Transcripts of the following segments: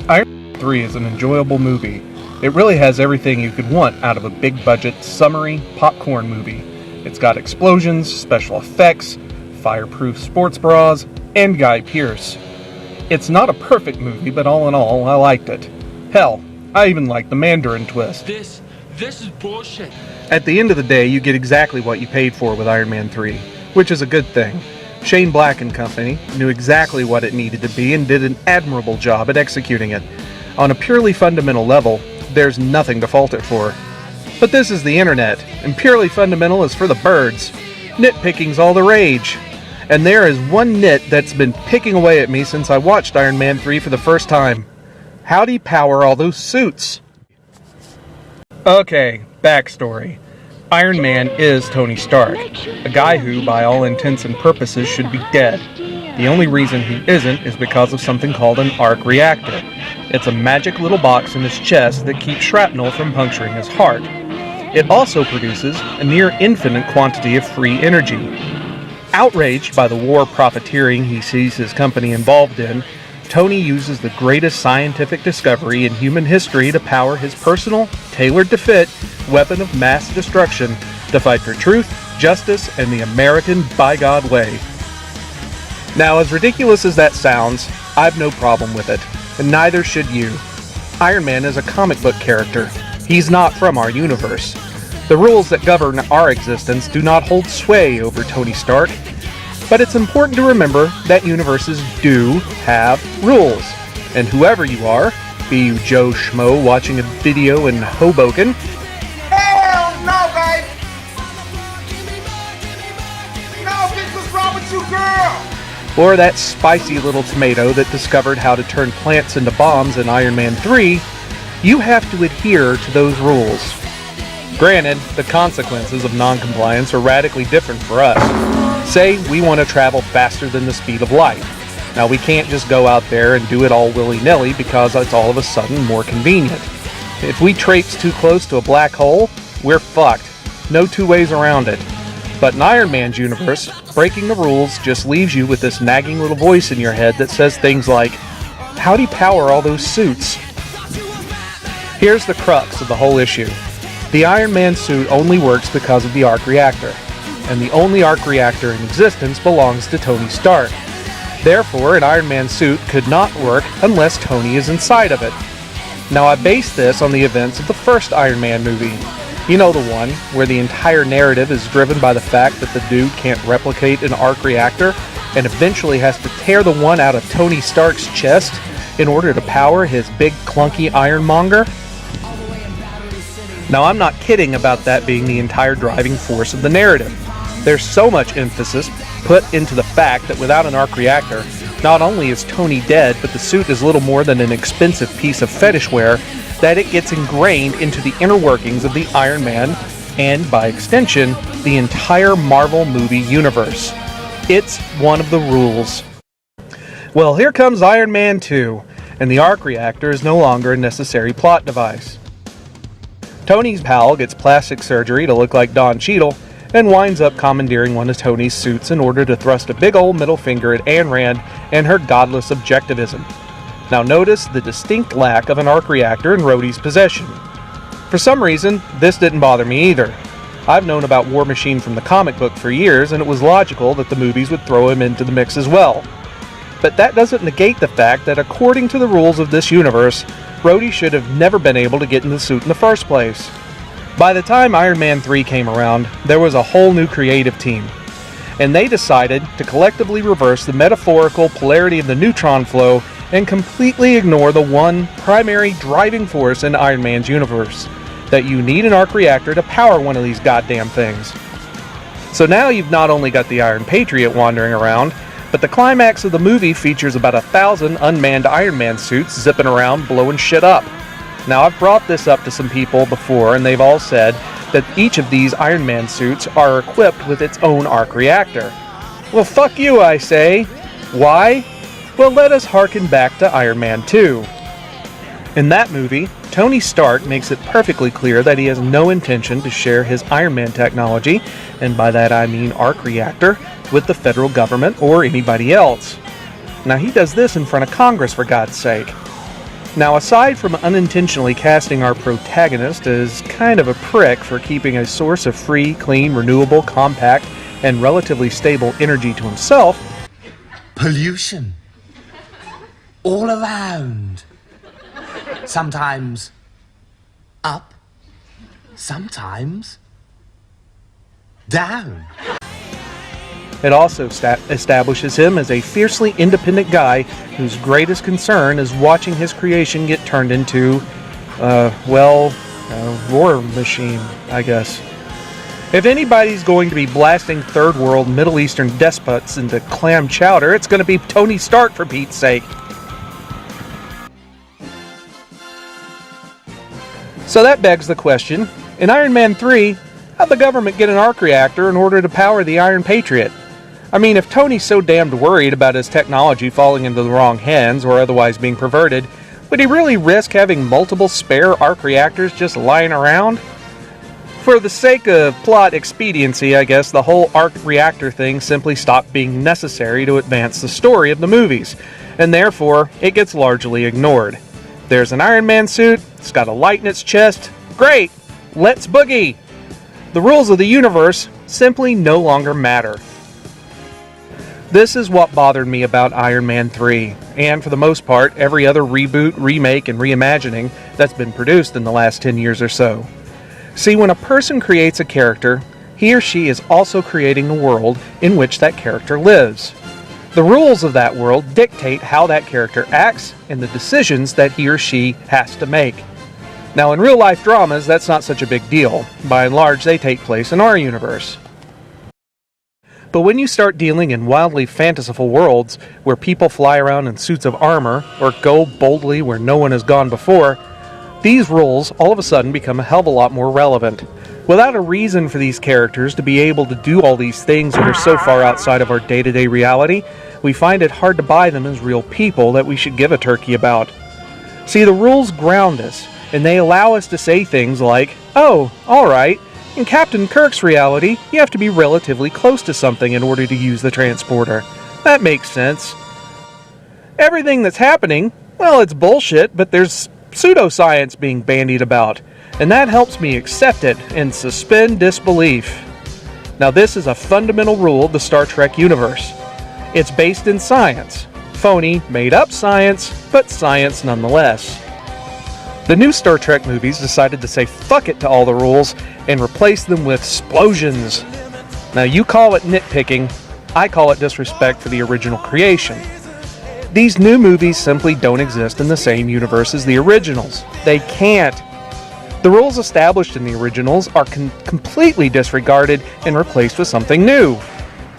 Iron Man 3 is an enjoyable movie. It really has everything you could want out of a big-budget, summery, popcorn movie. It's got explosions, special effects, fireproof sports bras, and Guy Pearce. It's not a perfect movie, but all in all, I liked it. Hell, I even liked the Mandarin twist. This is bullshit. At the end of the day, you get exactly what you paid for with Iron Man 3, which is a good thing. Shane Black and company knew exactly what it needed to be and did an admirable job at executing it. On a purely fundamental level, there's nothing to fault it for. But this is the internet, and purely fundamental is for the birds. Nitpicking's all the rage. And there is one nit that's been picking away at me since I watched Iron Man 3 for the first time. How'd he power all those suits? Okay, backstory. Iron Man is Tony Stark, a guy who, by all intents and purposes, should be dead. The only reason he isn't is because of something called an arc reactor. It's a magic little box in his chest that keeps shrapnel from puncturing his heart. It also produces a near infinite quantity of free energy. Outraged by the war profiteering he sees his company involved in, Tony uses the greatest scientific discovery in human history to power his personal, tailored-to-fit weapon of mass destruction to fight for truth, justice, and the American by-God way. Now, as ridiculous as that sounds, I've no problem with it, and neither should you. Iron Man is a comic book character. He's not from our universe. The rules that govern our existence do not hold sway over Tony Stark, but it's important to remember that universes do have rules. And whoever you are, be you Joe Schmo watching a video in Hoboken, Hell no, babe! No, bitch, what's wrong with you, girl? or that spicy little tomato that discovered how to turn plants into bombs in Iron Man 3, you have to adhere to those rules. Granted, the consequences of non-compliance are radically different for us. Say we want to travel faster than the speed of light. Now we can't just go out there and do it all willy-nilly because it's all of a sudden more convenient. If we traipse too close to a black hole, we're fucked. No two ways around it. But in Iron Man's universe, breaking the rules just leaves you with this nagging little voice in your head that says things like, how'd he power all those suits? Here's the crux of the whole issue. The Iron Man suit only works because of the arc reactor, and the only arc reactor in existence belongs to Tony Stark. Therefore, an Iron Man suit could not work unless Tony is inside of it. Now, I base this on the events of the first Iron Man movie. You know, the one where the entire narrative is driven by the fact that the dude can't replicate an arc reactor and eventually has to tear the one out of Tony Stark's chest in order to power his big clunky ironmonger? Now, I'm not kidding about that being the entire driving force of the narrative. There's so much emphasis put into the fact that without an arc reactor, not only is Tony dead, but the suit is little more than an expensive piece of fetish wear, that it gets ingrained into the inner workings of the Iron Man, and by extension, the entire Marvel movie universe. It's one of the rules. Well, here comes Iron Man 2, and the arc reactor is no longer a necessary plot device. Tony's pal gets plastic surgery to look like Don Cheadle, and winds up commandeering one of Tony's suits in order to thrust a big old middle finger at Ayn Rand and her godless objectivism. Now notice the distinct lack of an arc reactor in Rhodey's possession. For some reason, this didn't bother me either. I've known about War Machine from the comic book for years, and it was logical that the movies would throw him into the mix as well. But that doesn't negate the fact that according to the rules of this universe, Rhodey should have never been able to get in the suit in the first place. By the time Iron Man 3 came around, there was a whole new creative team, and they decided to collectively reverse the metaphorical polarity of the neutron flow and completely ignore the one primary driving force in Iron Man's universe, that you need an arc reactor to power one of these goddamn things. So now you've not only got the Iron Patriot wandering around, but the climax of the movie features about 1,000 unmanned Iron Man suits zipping around blowing shit up. Now, I've brought this up to some people before, and they've all said that each of these Iron Man suits are equipped with its own arc reactor. Well, fuck you, I say. Why? Well, let us harken back to Iron Man 2. In that movie, Tony Stark makes it perfectly clear that he has no intention to share his Iron Man technology, and by that I mean arc reactor, with the federal government or anybody else. Now, he does this in front of Congress, for God's sake. Now, aside from unintentionally casting our protagonist as kind of a prick for keeping a source of free, clean, renewable, compact, and relatively stable energy to himself, pollution. All around. Sometimes up, sometimes down. it also establishes him as a fiercely independent guy whose greatest concern is watching his creation get turned into, a war machine, I guess. If anybody's going to be blasting third world Middle Eastern despots into clam chowder, it's going to be Tony Stark, for Pete's sake. So that begs the question, in Iron Man 3, how'd the government get an arc reactor in order to power the Iron Patriot? I mean, if Tony's so damned worried about his technology falling into the wrong hands or otherwise being perverted, would he really risk having multiple spare arc reactors just lying around? For the sake of plot expediency, I guess, the whole arc reactor thing simply stopped being necessary to advance the story of the movies, and therefore, it gets largely ignored. There's an Iron Man suit, it's got a light in its chest, great! Let's boogie! The rules of the universe simply no longer matter. This is what bothered me about Iron Man 3, and for the most part, every other reboot, remake, and reimagining that's been produced in the last 10 years or so. See, when a person creates a character, he or she is also creating the world in which that character lives. The rules of that world dictate how that character acts and the decisions that he or she has to make. Now, in real-life dramas, that's not such a big deal. By and large, they take place in our universe. But when you start dealing in wildly fanciful worlds where people fly around in suits of armor or go boldly where no one has gone before, these rules all of a sudden become a hell of a lot more relevant. Without a reason for these characters to be able to do all these things that are so far outside of our day-to-day reality, we find it hard to buy them as real people that we should give a turkey about. See, the rules ground us, and they allow us to say things like, oh, alright, in Captain Kirk's reality, you have to be relatively close to something in order to use the transporter. That makes sense. Everything that's happening, well, it's bullshit, but there's pseudoscience being bandied about, and that helps me accept it and suspend disbelief. Now, this is a fundamental rule of the Star Trek universe. It's based in science. Phony, made-up science, but science nonetheless. The new Star Trek movies decided to say fuck it to all the rules and replace them with explosions. Now, you call it nitpicking, I call it disrespect for the original creation. These new movies simply don't exist in the same universe as the originals. They can't. The rules established in the originals are completely disregarded and replaced with something new.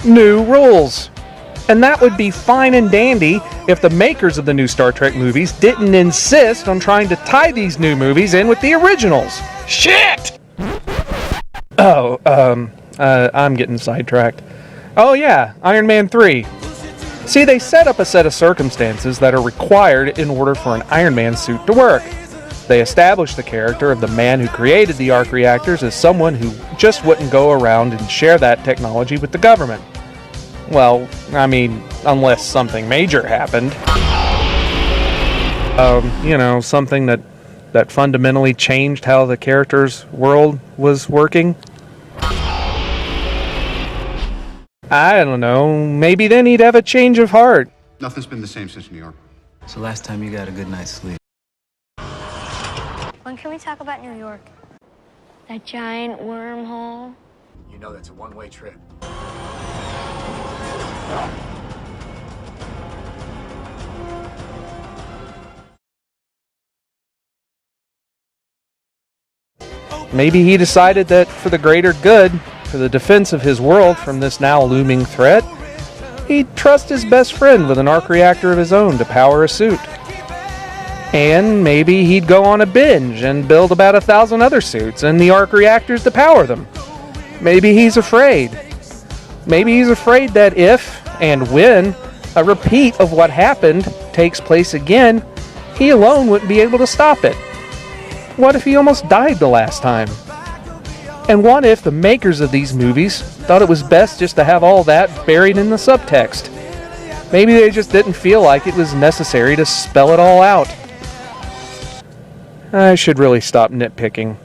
New rules. And that would be fine and dandy if the makers of the new Star Trek movies didn't insist on trying to tie these new movies in with the originals. Shit! I'm getting sidetracked. Oh yeah, Iron Man 3. See, they set up a set of circumstances that are required in order for an Iron Man suit to work. They established the character of the man who created the arc reactors as someone who just wouldn't go around and share that technology with the government. Well, I mean, unless something major happened. Something that fundamentally changed how the character's world was working. I don't know, maybe then he'd have a change of heart. Nothing's been the same since New York. So last time you got a good night's sleep. When can we talk about New York? That giant wormhole? You know that's a one-way trip. Maybe he decided that for the greater good, for the defense of his world from this now looming threat, he'd trust his best friend with an arc reactor of his own to power a suit. And maybe he'd go on a binge and build about 1,000 other suits and the arc reactors to power them. Maybe he's afraid. Maybe he's afraid that if and when a repeat of what happened takes place again, he alone wouldn't be able to stop it. What if he almost died the last time? And what if the makers of these movies thought it was best just to have all that buried in the subtext? Maybe they just didn't feel like it was necessary to spell it all out. I should really stop nitpicking.